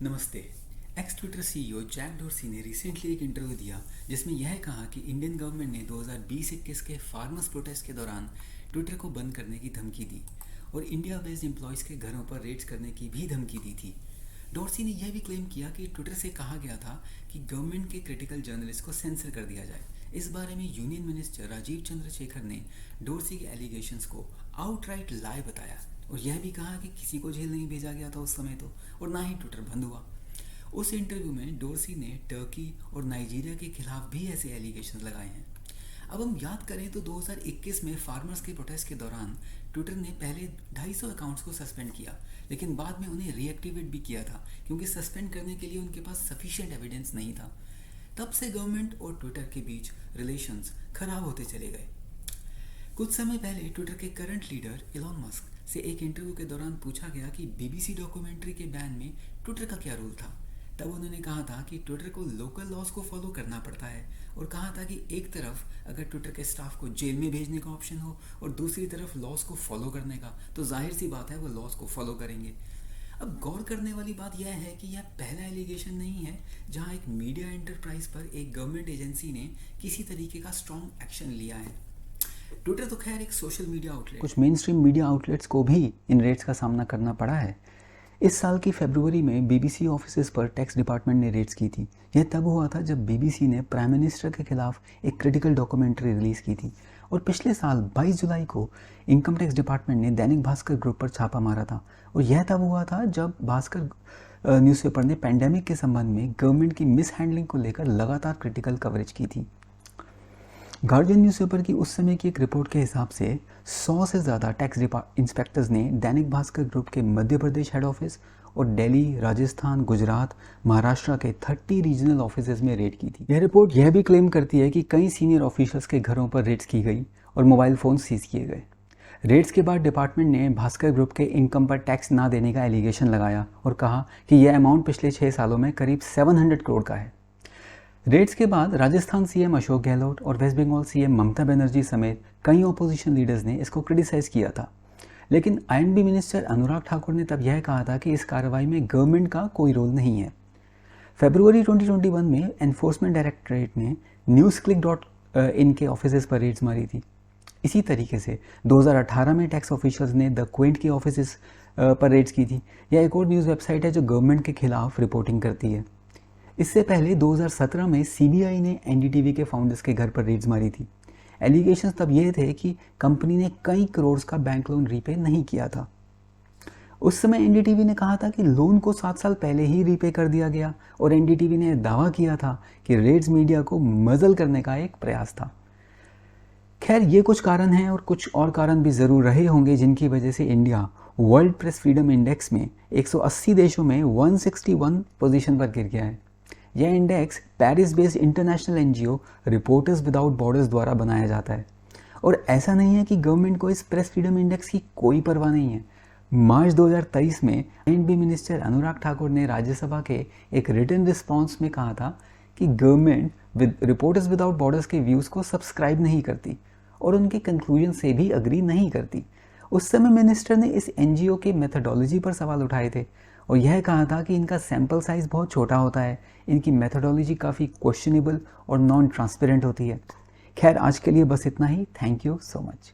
नमस्ते। X Twitter CEO Jack Dorsey ने recently एक इंटरव्यू दिया जिसमें यह कहा कि इंडियन गवर्नमेंट ने 2020-21 के फार्मर्स प्रोटेस्ट के दौरान ट्विटर को बंद करने की धमकी दी और इंडिया बेस्ड एम्प्लॉयज़ के घरों पर रेड्स करने की भी धमकी दी थी। डोर्सी ने यह भी क्लेम किया कि ट्विटर से कहा गया था कि गवर्नमेंट के क्रिटिकल जर्नलिस्ट को सेंसर कर दिया जाए। इस बारे में यूनियन मिनिस्टर राजीव चंद्रशेखर ने डोर्सी के एलिगेशंस को आउटराइट लाई बताया और यह भी कहा कि किसी को जेल नहीं भेजा गया था उस समय तो, और ना ही ट्विटर बंद हुआ। उस इंटरव्यू में डोर्सी ने टर्की और नाइजीरिया के खिलाफ भी ऐसे एलिगेशन लगाए हैं। अब हम याद करें तो 2021 में फार्मर्स के प्रोटेस्ट के दौरान ट्विटर ने पहले 250 अकाउंट्स को सस्पेंड किया, लेकिन बाद में उन्हें रीएक्टिवेट भी किया था क्योंकि सस्पेंड करने के लिए उनके पास सफिशिएंट एविडेंस नहीं था। तब से गवर्नमेंट और ट्विटर के बीच रिलेशंस खराब होते चले गए। कुछ समय पहले ट्विटर के करंट लीडर इलॉन मस्क से एक इंटरव्यू के दौरान पूछा गया कि बीबीसी डॉक्यूमेंट्री के बैन में ट्विटर का क्या रोल था। तब उन्होंने कहा था कि ट्विटर को लोकल लॉज को फॉलो करना पड़ता है और कहा था कि एक तरफ अगर ट्विटर के स्टाफ को जेल में भेजने का ऑप्शन हो और दूसरी तरफ लॉज को फॉलो करने का, तो जाहिर सी बात है वो लॉज को फॉलो करेंगे। अब गौर करने वाली बात यह है कि यह पहला एलिगेशन नहीं है जहां एक मीडिया एंटरप्राइज पर एक गवर्नमेंट एजेंसी ने किसी तरीके का स्ट्रॉन्ग एक्शन लिया है। ट्विटर तो खैर एक सोशल मीडिया आउटलेट, कुछ मेन स्ट्रीम मीडिया आउटलेट्स को भी इन रेड्स का सामना करना पड़ा है। इस साल की फरवरी में बीबीसी ऑफिसेज पर टैक्स डिपार्टमेंट ने रेड्स की थी। यह तब हुआ था जब बीबीसी ने प्राइम मिनिस्टर के खिलाफ एक क्रिटिकल डॉक्यूमेंट्री रिलीज़ की थी और पिछले साल 22 जुलाई को इनकम टैक्स डिपार्टमेंट ने दैनिक भास्कर ग्रुप पर छापा मारा था और यह तब हुआ था जब भास्कर न्यूज़पेपर ने पैंडेमिक के संबंध में गवर्नमेंट की मिस हैंडलिंग को लेकर लगातार क्रिटिकल कवरेज की थी। गार्जियन न्यूज़पेपर की उस समय की एक रिपोर्ट के हिसाब से 100 से ज़्यादा टैक्स इंस्पेक्टर्स ने दैनिक भास्कर ग्रुप के मध्य प्रदेश हेड ऑफिस और दिल्ली, राजस्थान, गुजरात, महाराष्ट्र के 30 रीजनल ऑफिसेज में रेड की थी। यह रिपोर्ट यह भी क्लेम करती है कि कई सीनियर ऑफिशियल्स के घरों पर रेड्स की गई और मोबाइल फ़ोन सीज किए गए। रेड्स के बाद डिपार्टमेंट ने भास्कर ग्रुप के इनकम पर टैक्स ना देने का एलिगेशन लगाया और कहा कि यह अमाउंट पिछले 6 सालों में करीब 700 करोड़ का है। रेड्स के बाद राजस्थान सीएम अशोक गहलोत और वेस्ट बंगाल सीएम ममता बनर्जी समेत कई ऑपोजिशन लीडर्स ने इसको क्रिटिसाइज़ किया था, लेकिन आईएनबी मिनिस्टर अनुराग ठाकुर ने तब यह कहा था कि इस कार्रवाई में गवर्नमेंट का कोई रोल नहीं है। फरवरी 2021 में एनफोर्समेंट डायरेक्टरेट ने newsclick.in के ऑफिसेज पर रेड्स मारी थी। इसी तरीके से 2018 में टैक्स ऑफिशियल्स ने द क्विंट के ऑफिसेज पर रेड्स की थी। यह एक और न्यूज़ वेबसाइट है जो गवर्नमेंट के खिलाफ रिपोर्टिंग करती है। इससे पहले 2017 में सीबीआई ने एनडीटीवी के फाउंडर्स के घर पर रेड्स मारी थी। एलिगेशंस तब ये थे कि कंपनी ने कई करोड़ का बैंक लोन रीपे नहीं किया था। उस समय एनडीटीवी ने कहा था कि लोन को 7 साल पहले ही रीपे कर दिया गया और एनडीटीवी ने दावा किया था कि रेड्स मीडिया को मजल करने का एक प्रयास था। खैर, ये कुछ कारण हैं और कुछ और कारण भी ज़रूर रहे होंगे जिनकी वजह से India world press freedom index में 180 देशों में 161 पोजीशन पर गिर गया है। यह index Paris based international NGO reporters without borders द्वारा बनाया जाता है और ऐसा नहीं है कि गवर्नमेंट को इस प्रेस फ्रीडम इंडेक्स की कोई परवाह नहीं है। मार्च 2023 में आईएनबी मिनिस्टर अनुराग ठाकुर ने राज्यसभा के एक रिटन रिस्पॉन्स में कहा था कि गवर्नमेंट रिपोर्टर्स विदाउट बॉर्डर्स के व्यूज़ को सब्सक्राइब नहीं करती और उनके कंक्लूजन से भी अग्री नहीं करती। उस समय मिनिस्टर ने इस एनजीओ के मेथोडोलॉजी पर सवाल उठाए थे और यह कहा था कि इनका सैंपल साइज़ बहुत छोटा होता है, इनकी मेथोडोलॉजी काफ़ी क्वेश्चनेबल और नॉन ट्रांसपेरेंट होती है। खैर, आज के लिए बस इतना ही। Thank you so much.